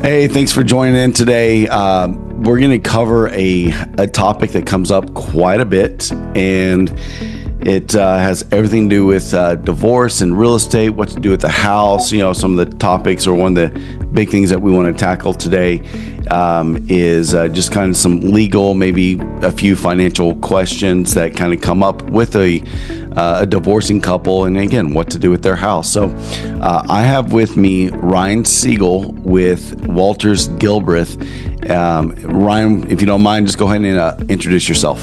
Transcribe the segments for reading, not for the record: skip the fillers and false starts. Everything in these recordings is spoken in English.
Hey, thanks for joining in today. We're going to cover a topic that comes up quite a bit, and it has everything to do with divorce and real estate, what to do with the house. You know, some of the topics, or one of the big things that we want to tackle today is just kind of some legal, maybe a few financial questions that kind of come up with a divorcing couple, and again, what to do with their house. So I have with me Ryan Segall with Walters Gilbreth. Ryan, if you don't mind, just go ahead and introduce yourself.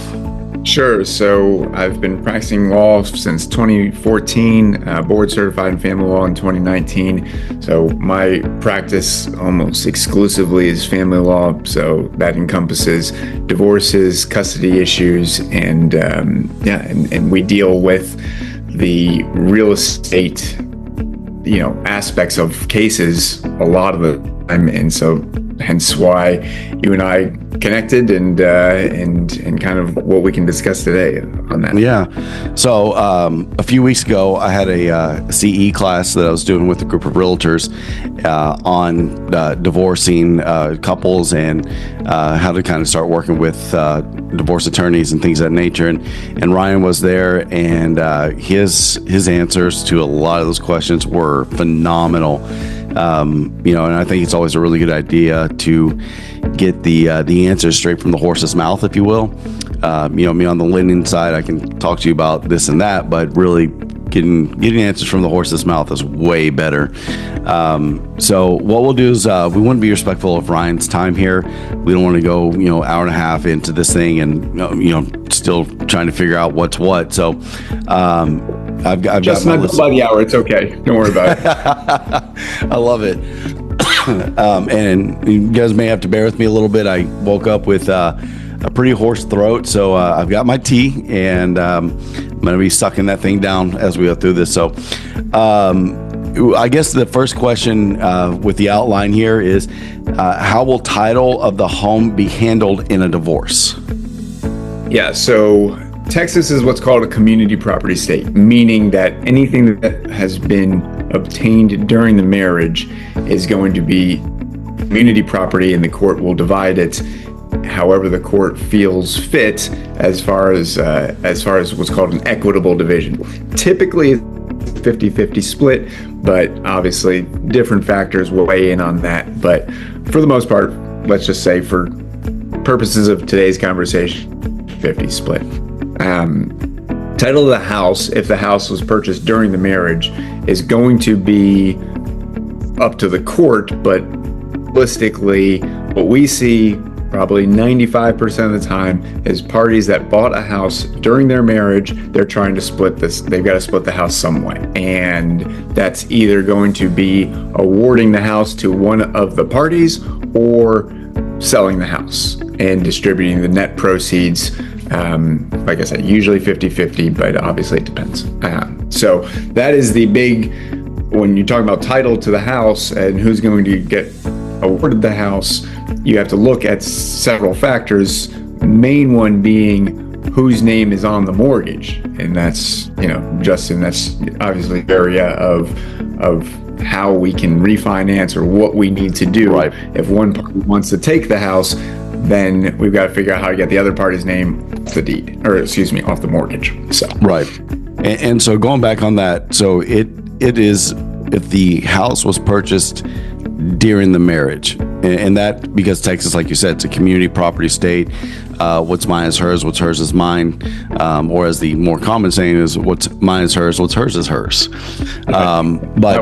Sure. So I've been practicing law since 2014, board certified in family law in 2019. So my practice almost exclusively is family law. So that encompasses divorces, custody issues, and we deal with the real estate, aspects of cases a lot of the time. And so hence why you and I connected, and kind of what we can discuss today on that. Yeah. So a few weeks ago, I had a CE class that I was doing with a group of realtors on divorcing couples and how to kind of start working with divorce attorneys and things of that nature. And Ryan was there, and his answers to a lot of those questions were phenomenal. And I think it's always a really good idea to get the answers straight from the horse's mouth, if you will. Me on the linen side, I can talk to you about this and that, but really getting answers from the horse's mouth is way better. So what we'll do is we want to be respectful of Ryan's time here. We don't want to go hour and a half into this thing and still trying to figure out what's what. So I've just got my not by the hour. It's okay. Don't worry about it. I love it. And you guys may have to bear with me a little bit. I woke up with a pretty hoarse throat, so I've got my tea, and I'm going to be sucking that thing down as we go through this. So I guess the first question with the outline here is, how will title of the home be handled in a divorce? Yeah, so Texas is what's called a community property state, meaning that anything that has been obtained during the marriage is going to be community property, and the court will divide it however the court feels fit, as far as what's called an equitable division. Typically 50-50 split, but obviously different factors will weigh in on that. But for the most part, let's just say for purposes of today's conversation, 50 split. Title of the house, if the house was purchased during the marriage, is going to be up to the court, but realistically, what we see probably 95% of the time is parties that bought a house during their marriage, they're trying to split this. They've got to split the house some way. And that's either going to be awarding the house to one of the parties or selling the house and distributing the net proceeds. Like I said, usually 50-50, but obviously it depends. So that is the big, when you talk about title to the house and who's going to get awarded the house, you have to look at several factors, main one being whose name is on the mortgage. And that's, Justin, that's obviously the area of how we can refinance or what we need to do. Right. If one party wants to take the house, then we've got to figure out how to get the other party's name off the deed, off the mortgage. So right. And so going back on that, so it is, if the house was purchased during the marriage, and that, because Texas, like you said, it's a community property state. What's mine is hers, what's hers is mine, or as the more common saying is, what's mine is hers, what's hers is hers. But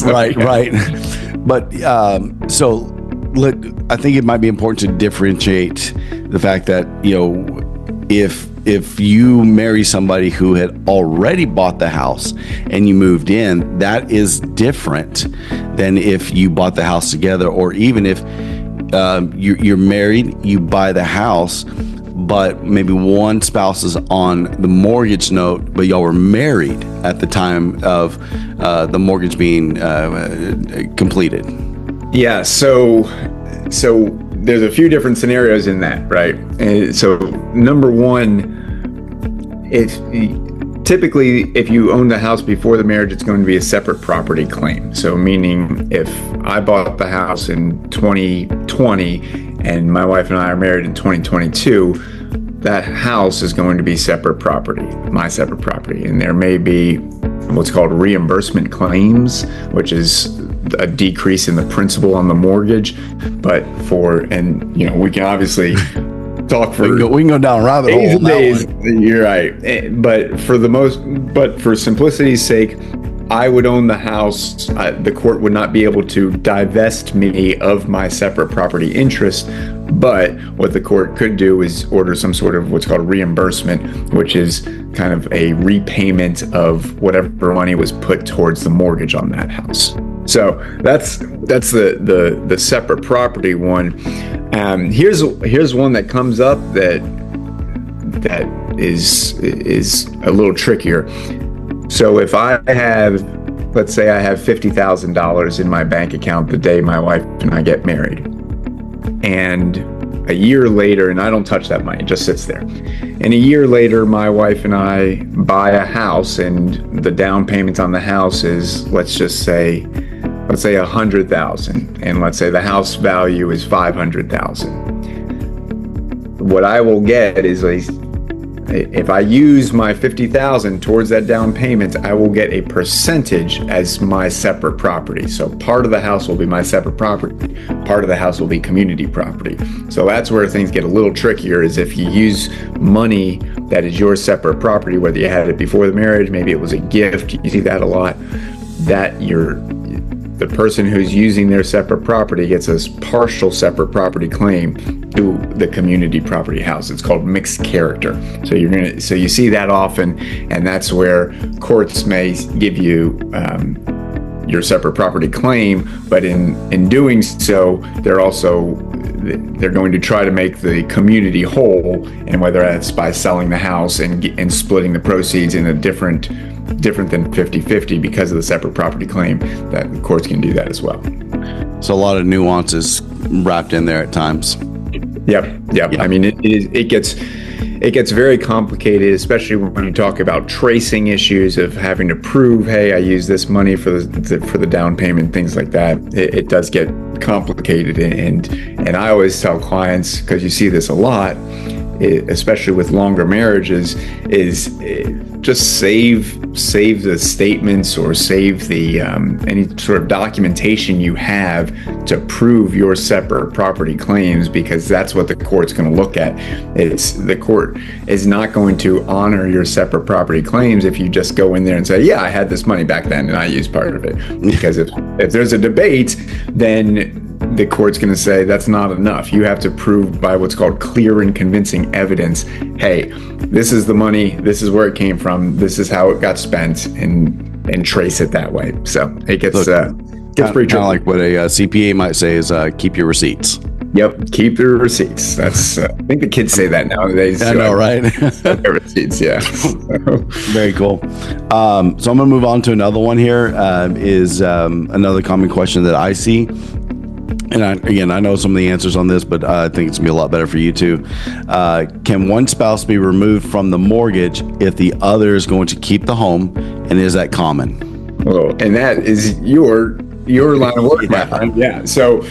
right. But so look, I think it might be important to differentiate the fact that if you marry somebody who had already bought the house and you moved in, that is different than if you bought the house together, or even if you're married, you buy the house, but maybe one spouse is on the mortgage note, but y'all were married at the time of the mortgage being completed. Yeah, so there's a few different scenarios in that, right? And so number one, if typically, if you own the house before the marriage, it's going to be a separate property claim. So meaning if I bought the house in 2020 and my wife and I are married in 2022, that house is going to be separate property, my separate property. And there may be what's called reimbursement claims, which is a decrease in the principal on the mortgage. But we can obviously talk for we can go down a rabbit hole on that one. You're right. But for simplicity's sake, I would own the house. The court would not be able to divest me of my separate property interest. But what the court could do is order some sort of what's called reimbursement, which is kind of a repayment of whatever money was put towards the mortgage on that house. So that's the separate property one. Here's one that comes up that is a little trickier. So if let's say I have $50,000 in my bank account the day my wife and I get married, and a year later, and I don't touch that money, it just sits there. And a year later, my wife and I buy a house, and the down payment on the house is, let's say $100,000, and let's say the house value is $500,000. What I will get is if I use my $50,000 towards that down payment, I will get a percentage as my separate property. So part of the house will be my separate property, part of the house will be community property. So that's where things get a little trickier, is if you use money that is your separate property, whether you had it before the marriage, maybe it was a gift, you see that a lot, that the person who's using their separate property gets a partial separate property claim to the community property house. It's called mixed character. So you see that often, and that's where courts may give you your separate property claim, but in doing so, they're going to try to make the community whole, and whether that's by selling the house and splitting the proceeds in a different than 50-50 because of the separate property claim, that the courts can do that as well. So a lot of nuances wrapped in there at times. Yep. I mean, it gets very complicated, especially when you talk about tracing issues of having to prove, hey, I used this money for the down payment, things like that. It does get complicated, and I always tell clients, because you see this a lot, especially with longer marriages, is just save the statements or save the any sort of documentation you have to prove your separate property claims, because that's what the court's going to look at. The court is not going to honor your separate property claims if you just go in there and say, yeah, I had this money back then and I used part of it. Because if there's a debate, then the court's going to say that's not enough. You have to prove by what's called clear and convincing evidence, hey, this is the money, this is where it came from, this is how it got spent, and trace it that way. So it gets pretty tricky. Kind of like what a CPA might say is keep your receipts. Yep, keep your receipts. That's I think the kids say that nowadays. I know, right? Receipts, yeah. Very cool. So I'm going to move on to another one here. Is another common question that I see. And I know some of the answers on this, but I think it's going to be a lot better for you too. Can one spouse be removed from the mortgage if the other is going to keep the home, and is that common? Oh, and that is your line of work, my friend. Yeah. So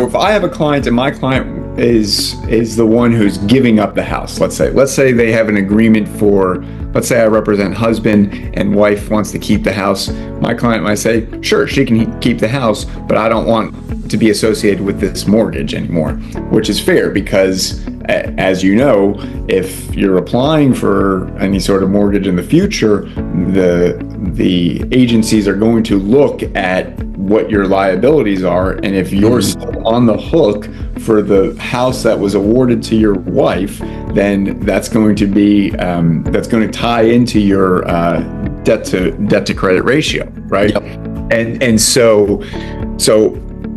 if I have a client and my client is the one who's giving up the house, let's say they have an agreement for, let's say I represent husband and wife wants to keep the house. My client might say, sure, she can keep the house, but I don't want to be associated with this mortgage anymore, which is fair because, as you know, if you're applying for any sort of mortgage in the future, the agencies are going to look at what your liabilities are, and if you're still on the hook for the house that was awarded to your wife, then that's going to be that's going to tie into your debt to credit ratio, right? Yep. And so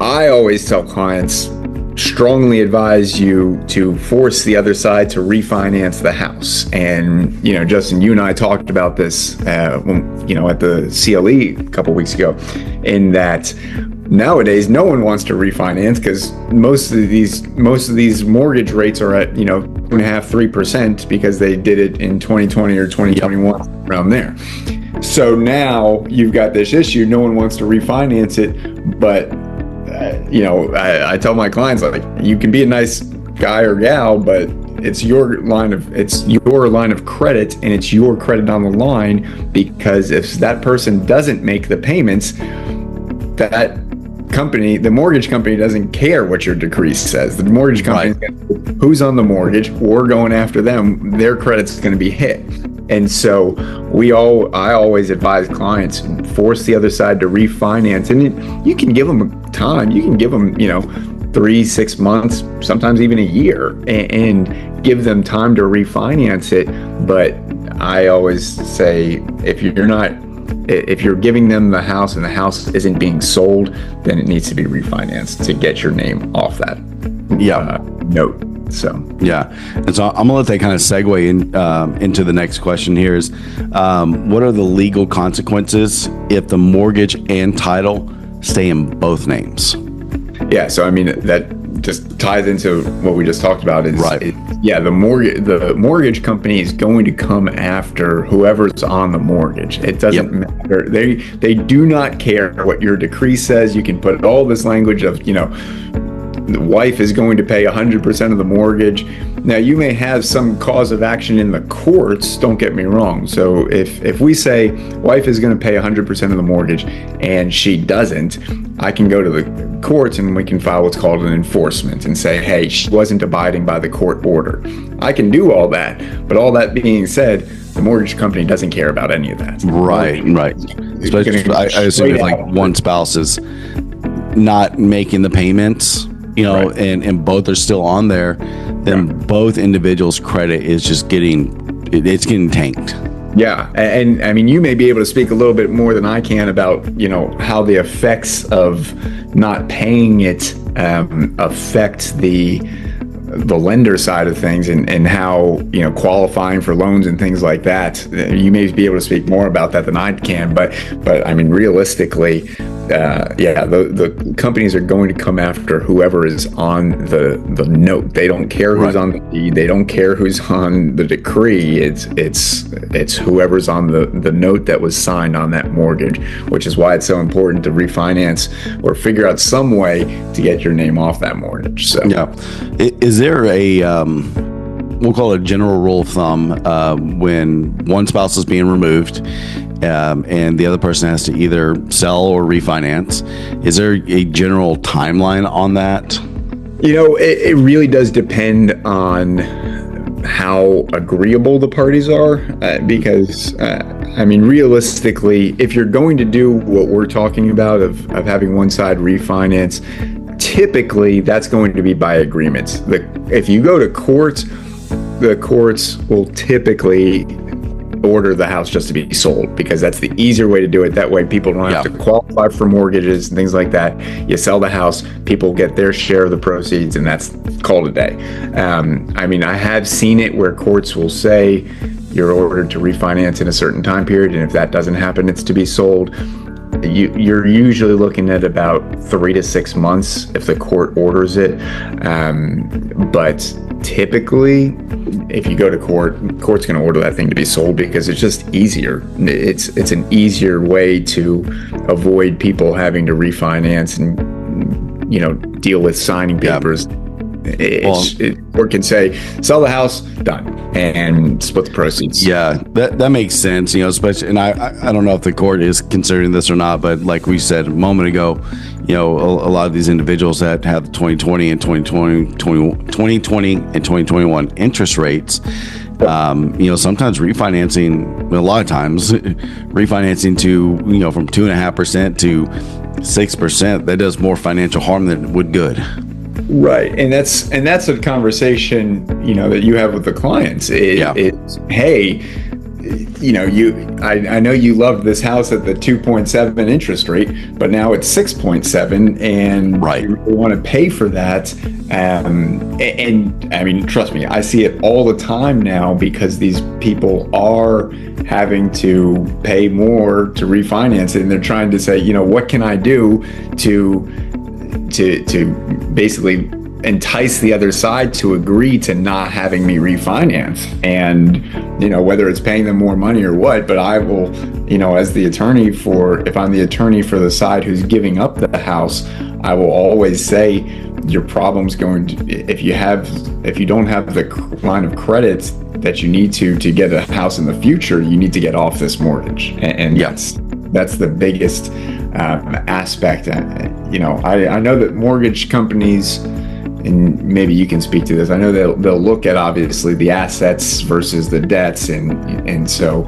I always tell clients, strongly advise you to force the other side to refinance the house. And Justin, you and I talked about this at the CLE a couple weeks ago, in that nowadays no one wants to refinance because most of these mortgage rates are at 3%, 2.5%, 3% because they did it in 2020 or 2021 around there. So now you've got this issue. No one wants to refinance it, but I tell my clients, like, you can be a nice guy or gal, but it's your line of credit, and it's your credit on the line, because if that person doesn't make the payments, that company, the mortgage company, doesn't care what your decree says. The mortgage company, who's on the mortgage, we're going after them. Their credit's going to be hit. And so I always advise clients, force the other side to refinance. And you can give them time. You can give them, 3-6 months, sometimes even a year, and give them time to refinance it. But I always say, if you're giving them the house and the house isn't being sold, then it needs to be refinanced to get your name off that note. So yeah, and so I'm gonna let that kind of segue into the next question here is, what are the legal consequences if the mortgage and title stay in both names? Yeah, so I mean, that just ties into what we just talked about. The mortgage company is going to come after whoever's on the mortgage. It doesn't matter. They do not care what your decree says. You can put all this language of, the wife is going to pay 100% of the mortgage. Now, you may have some cause of action in the courts, don't get me wrong. So if we say wife is going to pay 100% of the mortgage and she doesn't, I can go to the courts and we can file what's called an enforcement and say, hey, she wasn't abiding by the court order. I can do all that. But all that being said, the mortgage company doesn't care about any of that. Right. Especially, I assume if like one spouse is not making the payments, and both are still on there, then both individuals' credit is just getting tanked. Yeah, and I mean, you may be able to speak a little bit more than I can about, how the effects of not paying it affect the lender side of things, and how, qualifying for loans and things like that. You may be able to speak more about that than I can, but I mean, realistically, the companies are going to come after whoever is on the note. They don't care who's on the deed. They don't care who's on the decree. It's whoever's on the note that was signed on that mortgage, which is why it's so important to refinance or figure out some way to get your name off that mortgage. So is there a we'll call it a general rule of thumb, when one spouse is being removed and the other person has to either sell or refinance, is there a general timeline on that? It really does depend on how agreeable the parties are, because I mean, realistically, if you're going to do what we're talking about of having one side refinance, typically that's going to be by agreement. If you go to court, the courts will typically order the house just to be sold, because that's the easier way to do it. That way people don't have to qualify for mortgages and things like that. You sell the house, people get their share of the proceeds, and that's called a day. I mean, I have seen it where courts will say you're ordered to refinance in a certain time period, and if that doesn't happen, it's to be sold. You're usually looking at about 3 to 6 months if the court orders it. But typically, if you go to court's going to order that thing to be sold, because it's just easier. It's an easier way to avoid people having to refinance and deal with signing papers. Court can say, sell the house, done, and split the proceeds. Yeah, that makes sense. Especially, and I don't know if the court is considering this or not, but like we said a moment ago, a lot of these individuals that have 2020 and 2020 and 2021 interest rates, sometimes refinancing, a lot of times refinancing to, from 2.5% to 6%, that does more financial harm than it would good. Right, and that's a conversation that you have with the clients. It's, hey, I know you loved this house at the 2.7 interest rate, but now it's 6.7, and you really want to pay for that. And I mean, trust me, I see it all the time now, because these people are having to pay more to refinance it, and they're trying to say, what can I do to basically entice the other side to agree to not having me refinance. And, whether it's paying them more money or what, but I will, as the attorney if I'm the attorney for the side who's giving up the house, I will always say your problem's going to, if you don't have the line of credit that you need to get a house in the future, you need to get off this mortgage. And that's the biggest aspect. I know that mortgage companies, and maybe you can speak to this, I know they'll look at obviously the assets versus the debts, and so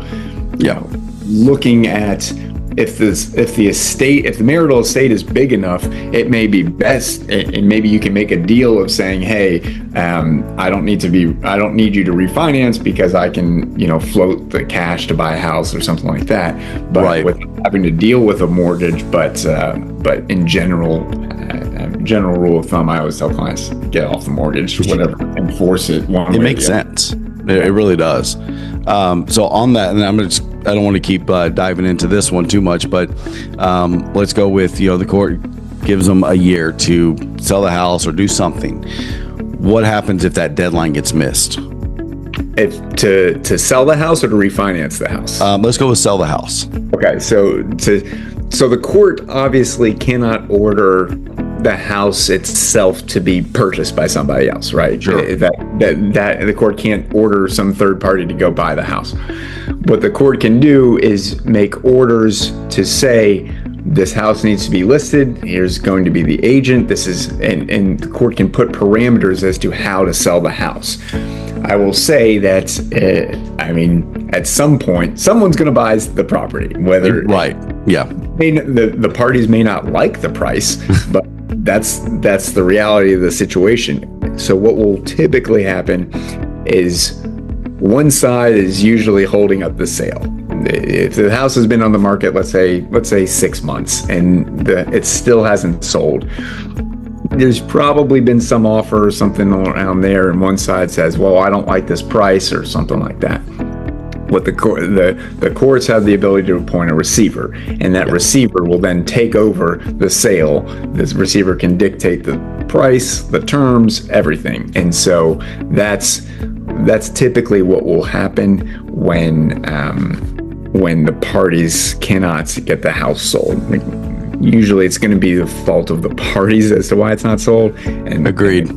looking at if the marital estate is big enough, it may be best, and maybe you can make a deal of saying, hey, I don't need you to refinance because I can, float the cash to buy a house or something like that. But without having to deal with a mortgage, but in general rule of thumb, I always tell clients, get off the mortgage, whatever, enforce it one way. It makes sense. It really does. So on that, and I don't want to keep diving into this one too much, but let's go with, the court gives them a year to sell the house or do something. What happens if that deadline gets missed? If to sell the house or to refinance the house? Let's go with sell the house. Okay, so the court obviously cannot order the house itself to be purchased by somebody else, right? Sure. That the court can't order some third party to go buy the house. What the court can do is make orders to say this house needs to be listed. Here's going to be the agent. And the court can put parameters as to how to sell the house. I will say that, at some point, someone's going to buy the property. Whether the parties may not like the price, but that's the reality of the situation. So what will typically happen is one side is usually holding up the sale. If the house has been on the market, let's say 6 months, and it still hasn't sold, there's probably been some offer or something around there, and one side says, well, I don't like this price or something like that. What the courts have the ability to appoint a receiver, and that receiver will then take over the sale. This receiver can dictate the price, the terms, everything. And so that's typically what will happen when the parties cannot get the house sold. Usually it's going to be the fault of the parties as to why it's not sold. And agreed.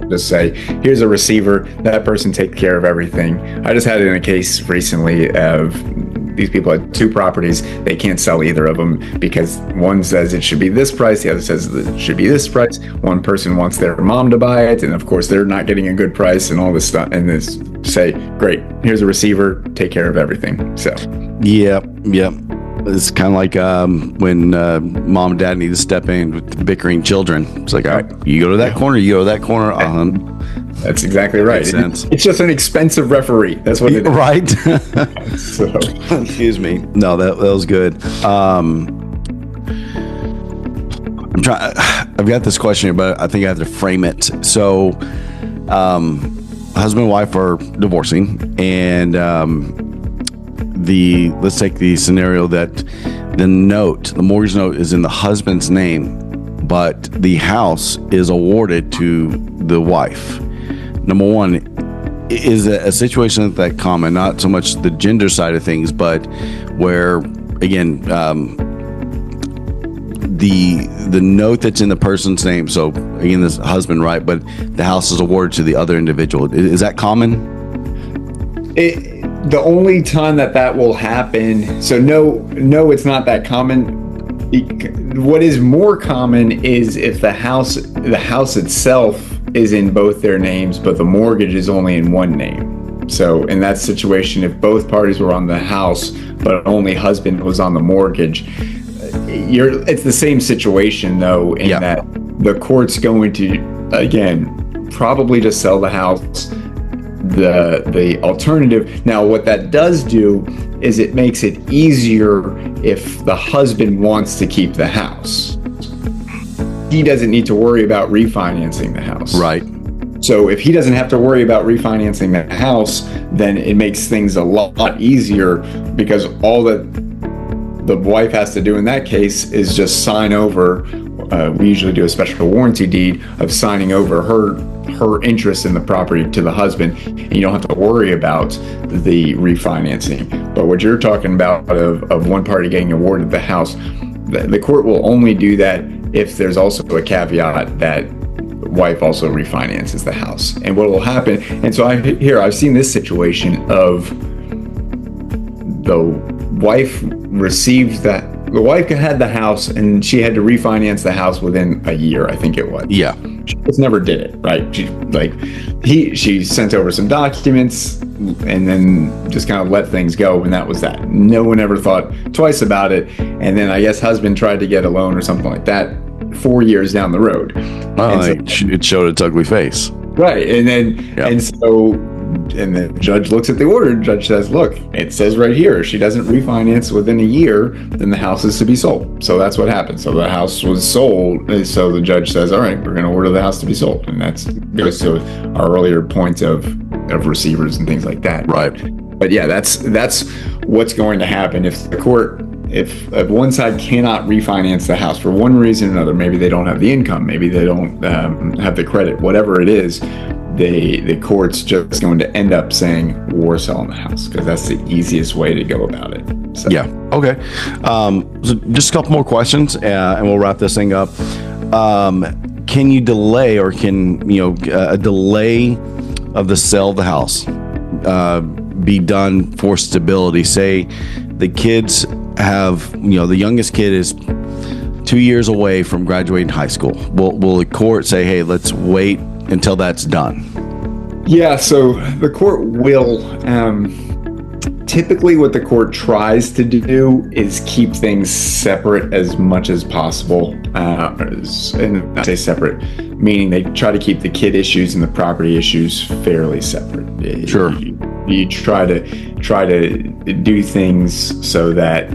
Just say, here's a receiver, that person takes care of everything. I just had it in a case recently of these people had 2 properties. They can't sell either of them because one says it should be this price, the other says it should be this price. One person wants their mom to buy it, and of course they're not getting a good price and all this stuff. And this say, great, here's a receiver, take care of everything. So Yep. It's kind of like when mom and dad need to step in with the bickering children. It's like, all right, you go to that corner, you go to that corner. That's exactly right. Makes sense. It's just an expensive referee. That's what it is. Right. So. Excuse me. No, that was good. I've got this question here, but I think I have to frame it. So, husband and wife are divorcing, and let's take the scenario that the mortgage note is in the husband's name, but the house is awarded to the wife. Number one, is a situation that common, not so much the gender side of things, but where, again, the note that's in the person's name, so again, this husband, right, but the house is awarded to the other individual. Is that common? The only time that will happen, so no, it's not that common. What is more common is if the house itself is in both their names, but the mortgage is only in one name. So in that situation, if both parties were on the house, but only husband was on the mortgage, it's the same situation though, in that the court's going to, again, probably just sell the house. The alternative, now what that does do is it makes it easier if the husband wants to keep the house. He doesn't need to worry about refinancing the house. Right. So if he doesn't have to worry about refinancing the house, then it makes things a lot easier, because all that the wife has to do in that case is just sign over we usually do a special warranty deed of signing over her interest in the property to the husband, and you don't have to worry about the refinancing. But what you're talking about of one party getting awarded the house, the court will only do that if there's also a caveat that wife also refinances the house. And what will happen, and so I've seen this situation of the wife had the house and she had to refinance the house within a year, I think it was. Yeah. She just never did it, right? She sent over some documents and then just kind of let things go, and that was that. No one ever thought twice about it. And then I guess husband tried to get a loan or something like that 4 years down the road. Oh, it showed its ugly face. Right. And then and the judge looks at the order. The judge says, look, it says right here, if she doesn't refinance within a year, then the house is to be sold. So that's what happened. So the house was sold. So the judge says, all right, we're going to order the house to be sold. And that goes to our earlier point of receivers and things like that. Right. But yeah, that's what's going to happen if the court, if one side cannot refinance the house for one reason or another. Maybe they don't have the income, maybe they don't have the credit, whatever it is, the court's just going to end up saying we're selling the house, because that's the easiest way to go about it. So. Yeah. Okay. So just a couple more questions, and we'll wrap this thing up. Can you delay, or can a delay of the sale of the house be done for stability? Say the kids have, the youngest kid is 2 years away from graduating high school. Will the court say, hey, let's wait until that's done? Yeah, so the court will, typically what the court tries to do is keep things separate as much as possible. And I say separate, meaning they try to keep the kid issues and the property issues fairly separate. Sure. You try to do things so that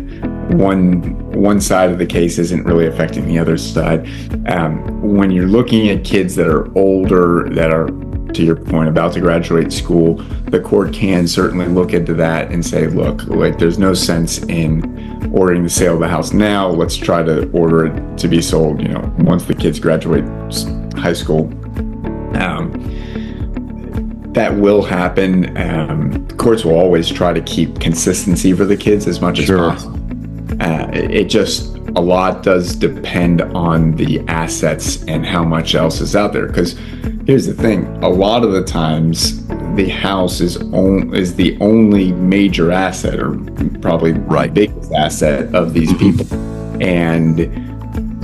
one side of the case isn't really affecting the other side. When you're looking at kids that are older, that are, to your point, about to graduate school, the court can certainly look into that and say, look, like, there's no sense in ordering the sale of the house now. Let's try to order it to be sold, once the kids graduate high school. That will happen. Courts will always try to keep consistency for the kids as much as possible. It just, a lot does depend on the assets and how much else is out there. Because here's the thing, a lot of the times the house is the only major asset, or probably the biggest asset of these people. And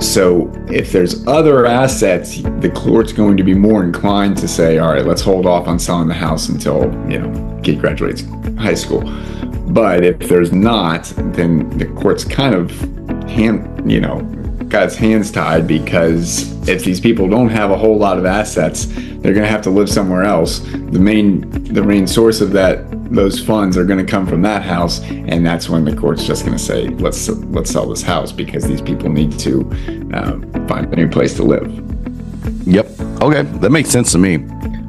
so if there's other assets, the court's going to be more inclined to say, all right, let's hold off on selling the house until, kid graduates high school. But if there's not, then the court's kind of got its hands tied, because if these people don't have a whole lot of assets, they're going to have to live somewhere else. The main source of those funds are going to come from that house, and that's when the court's just going to say, let's sell this house, because these people need to find a new place to live. Yep. Okay, that makes sense to me.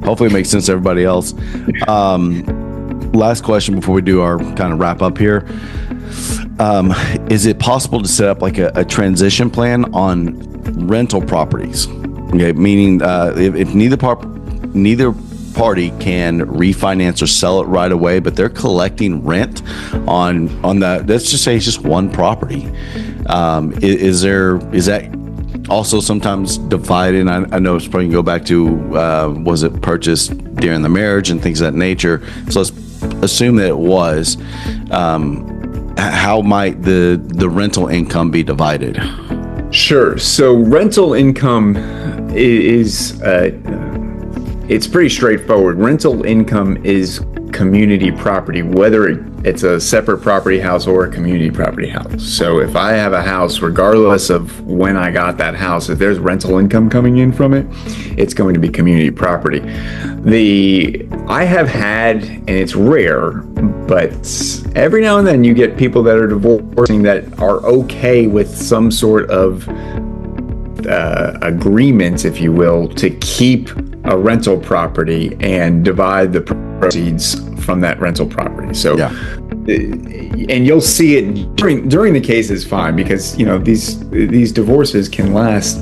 Hopefully it makes sense to everybody else. Last question before we do our kind of wrap up here. Is it possible to set up like a transition plan on rental properties? Okay, meaning if neither party can refinance or sell it right away, but they're collecting rent on that. Let's just say it's just one property. Is that also sometimes divided? I know it's probably going to go back to was it purchased during the marriage and things of that nature. So let's assume that it was. How might the rental income be divided? Sure. So rental income is it's pretty straightforward. Rental income is community property, whether it's a separate property house or a community property house. So if I have a house, regardless of when I got that house, if there's rental income coming in from it, it's going to be community property. I have had, and it's rare, but every now and then you get people that are divorcing that are okay with some sort of agreement, if you will, to keep a rental property and divide the proceeds from that rental property. So, and you'll see it during the case is fine, because these divorces can last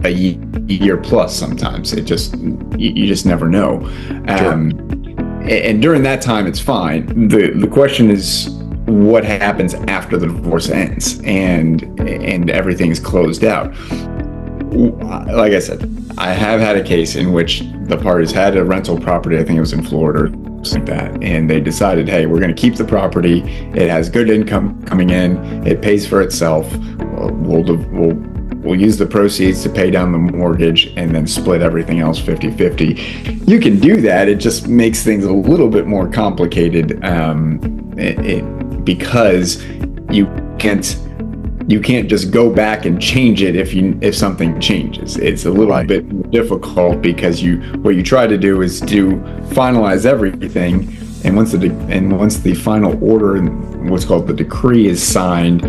a year plus sometimes. It just, you just never know. And during that time, it's fine. The question is, what happens after the divorce ends and everything's closed out? Like I said, I have had a case in which the parties had a rental property, I think it was in Florida or something like that, and they decided, hey, we're going to keep the property. It has good income coming in. It pays for itself. We'll use the proceeds to pay down the mortgage and then split everything else 50-50. You can do that. It just makes things a little bit more complicated because you can't just go back and change it if something changes. It's a little bit more difficult because what you try to do is to finalize everything, and once the final order, what's called the decree, is signed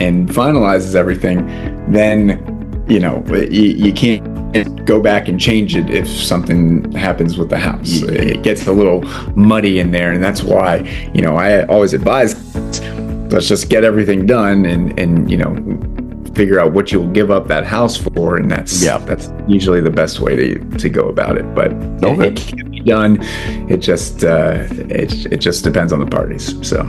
and finalizes everything, then you can't go back and change it if something happens with the house. It gets a little muddy in there, and that's why I always advise, let's just get everything done and figure out what you'll give up that house for, and that's usually the best way to go about it. But it can be done. It just depends on the parties. So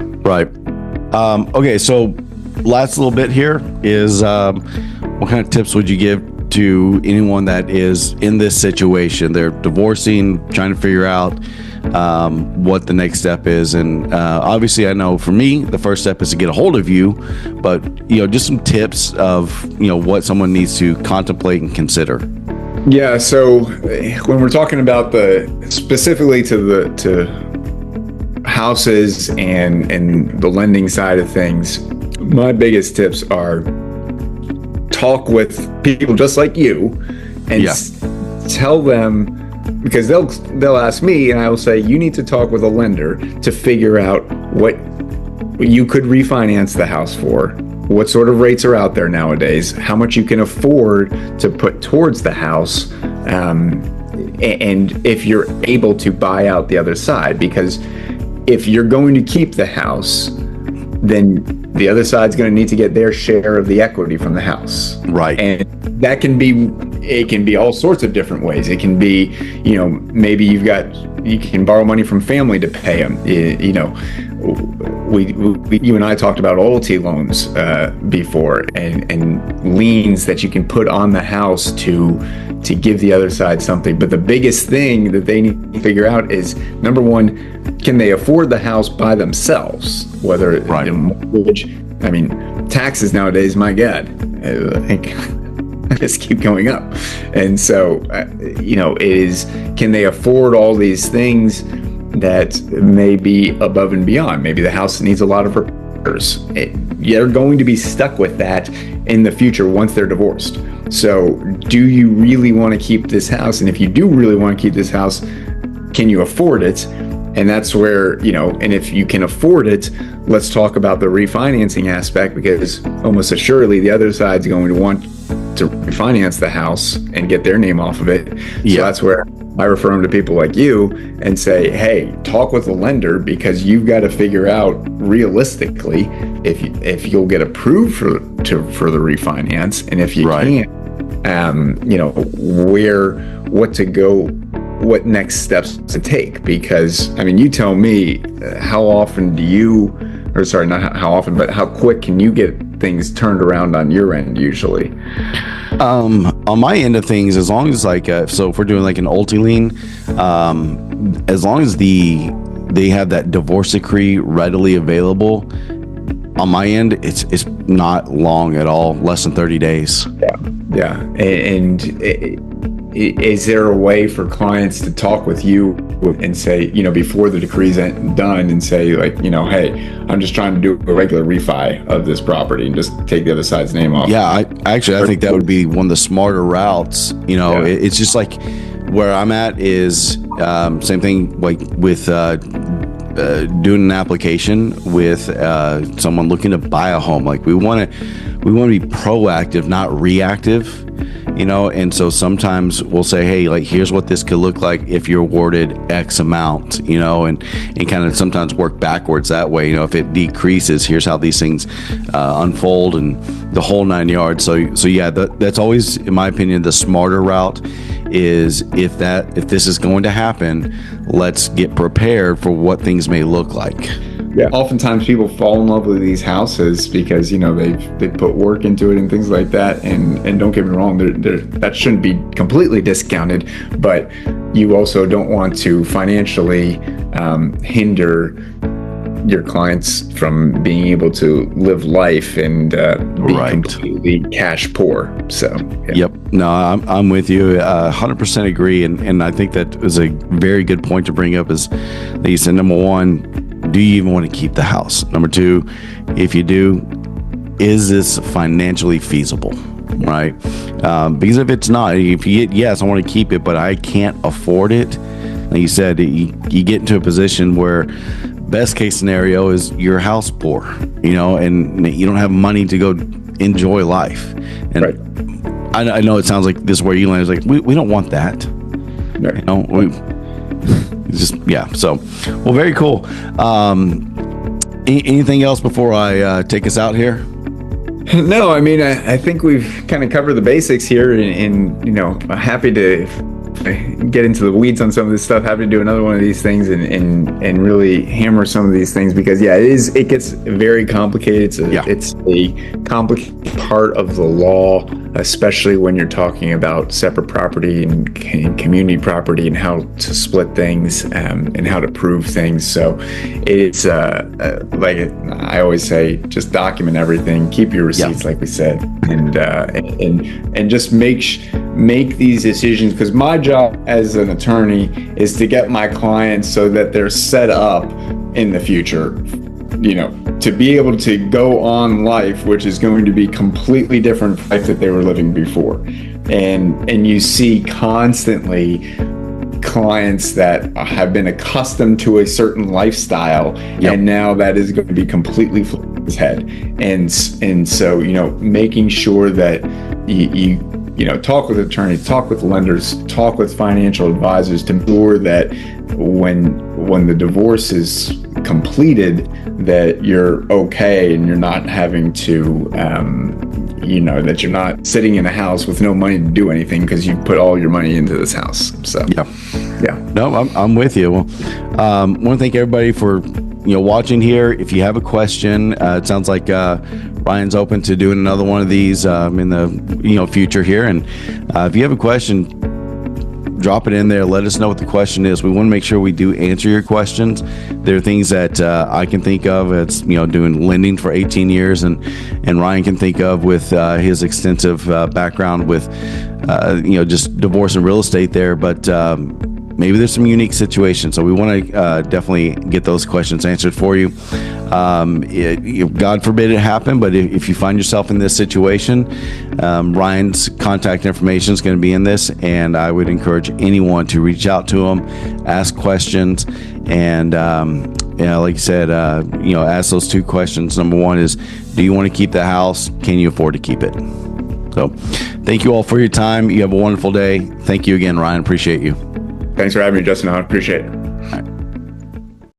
okay, so last little bit here is what kind of tips would you give to anyone that is in this situation? They're divorcing, trying to figure out what the next step is, and obviously I know for me the first step is to get a hold of you, but just some tips of what someone needs to contemplate and consider. Yeah, so when we're talking about specifically to houses and the lending side of things, my biggest tips are talk with people just like you and tell them, because they'll ask me and I will say, you need to talk with a lender to figure out what you could refinance the house for, what sort of rates are out there nowadays, how much you can afford to put towards the house, and if you're able to buy out the other side. Because if you're going to keep the house, then the other side's going to need to get their share of the equity from the house. Right. And that can be all sorts of different ways. It can be, maybe you can borrow money from family to pay them. You and I talked about loyalty loans before, and liens that you can put on the house to give the other side something. But the biggest thing that they need to figure out is, number one, can they afford the house by themselves? Whether mortgage, taxes nowadays, my God, I just keep going up. And so, it is, can they afford all these things that may be above and beyond? Maybe the house needs a lot of repairs. You're going to be stuck with that in the future once they're divorced. So do you really want to keep this house? And if you do really want to keep this house, can you afford it? And that's where, and if you can afford it, let's talk about the refinancing aspect, because almost assuredly the other side's going to want to refinance the house and get their name off of it. So that's where I refer them to people like you and say, hey, talk with a lender, because you've got to figure out realistically if you'll get approved for the refinance, and if you can't, what to go, what next steps to take. Because you tell me, how often not how often, but how quick can you get things turned around on your end usually? On my end of things, as long as so if we're doing like an ulti lien, as long as they have that divorce decree readily available, on my end, it's not long at all, less than 30 days. Yeah. And is there a way for clients to talk with you and say, before the decree's done, and say hey, I'm just trying to do a regular refi of this property and just take the other side's name off? Yeah, I think that would be one of the smarter routes. It's just like where I'm at is same thing like with doing an application with someone looking to buy a home. Like we want to be proactive, not reactive. And so sometimes we'll say, hey, like, here's what this could look like if you're awarded X amount, and kind of sometimes work backwards that way. If it decreases, here's how these things unfold and the whole 9 yards. So yeah, that's always, in my opinion, the smarter route is if this is going to happen, let's get prepared for what things may look like. Yeah. Oftentimes people fall in love with these houses because, they put work into it and things like that. And don't get me wrong, that shouldn't be completely discounted, but you also don't want to financially hinder your clients from being able to live life and be completely cash poor. So, yeah. Yep. No, I'm with you. 100% agree. And I think that is a very good point to bring up is that you said, number one, do you even want to keep the house? Number two, if you do, is this financially feasible? Right? Because if it's not, if you get, yes, I want to keep it, but I can't afford it. Like you said, you get into a position where best case scenario is your house poor, and you don't have money to go enjoy life. And right. I know it sounds like this is where you land. It's like, we don't want that. Right. Just, yeah. So, well, very cool. Anything else before I take us out here? No, I mean, I think we've kind of covered the basics here, and I'm happy to get into the weeds on some of this stuff. Happy to do another one of these things and really hammer some of these things because it gets very complicated. It's a complicated part of the law, especially when you're talking about separate property and community property and how to split things and how to prove things. So it's like I always say, just document everything, keep your receipts, like we said, and just make these decisions, because my job as an attorney is to get my clients so that they're set up in the future, to be able to go on life, which is going to be completely different life that they were living before. And you see constantly clients that have been accustomed to a certain lifestyle, and now that is going to be completely flipped on its head. And so, making sure that you talk with attorneys, talk with lenders, talk with financial advisors to ensure that when the divorce is completed, that you're okay and you're not having to, that you're not sitting in a house with no money to do anything because you put all your money into this house. So, yeah. No, I'm with you. Well, I want to thank everybody for watching here. If you have a question, it sounds like Ryan's open to doing another one of these in the future here. And if you have a question, drop it in there. Let us know what the question is. We want to make sure we do answer your questions. There are things that I can think of. It's doing lending for 18 years, and Ryan can think of with his extensive background with just divorce and real estate there. But maybe there's some unique situations, so we want to definitely get those questions answered for you. God forbid it happen, but if you find yourself in this situation, Ryan's contact information is going to be in this, and I would encourage anyone to reach out to him, ask questions, and like you said, ask those two questions. Number one is, do you want to keep the house? Can you afford to keep it? So thank you all for your time. You have a wonderful day. Thank you again, Ryan. Appreciate you. Thanks for having me, Justin. I appreciate it.